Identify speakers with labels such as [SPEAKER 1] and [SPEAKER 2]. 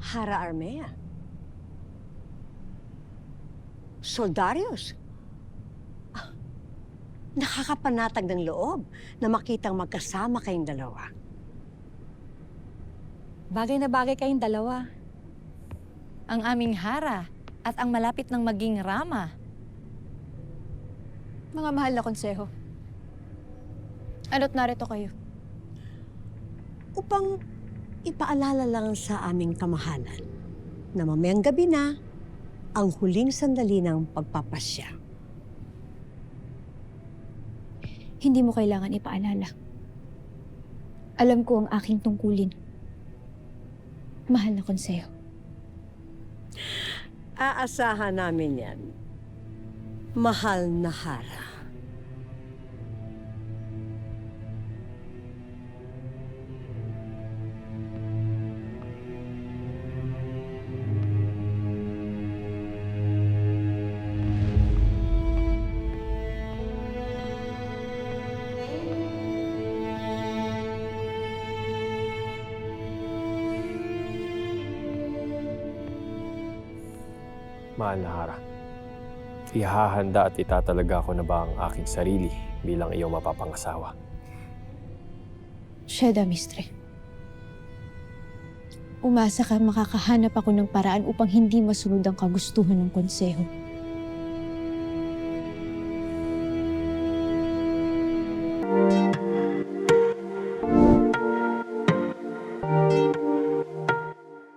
[SPEAKER 1] Hara Armea. Soldarius. Nakakapanatag ng loob na makitang magkasama kayong dalawa.
[SPEAKER 2] Bagay na bagay kayong dalawa. Ang aming Hara at ang malapit ng maging Rama.
[SPEAKER 3] Mga mahal na konseho. Ano't narito kayo?
[SPEAKER 1] Upang ipaalala lang sa aming kamahalan na mamayang gabi na ang huling sandali ng pagpapasya.
[SPEAKER 3] Hindi mo kailangan ipaalala. Alam ko ang aking tungkulin. Mahal na konseho.
[SPEAKER 1] Aasahan namin yan. Mahal na Hara.
[SPEAKER 4] Mahal na Hara, ihahanda at itatalaga ko na ba ang aking sarili bilang iyong mapapangasawa?
[SPEAKER 3] Sheda, Mistre. Umasa ka makakahanap ako ng paraan upang hindi masunod ang kagustuhan ng konseho.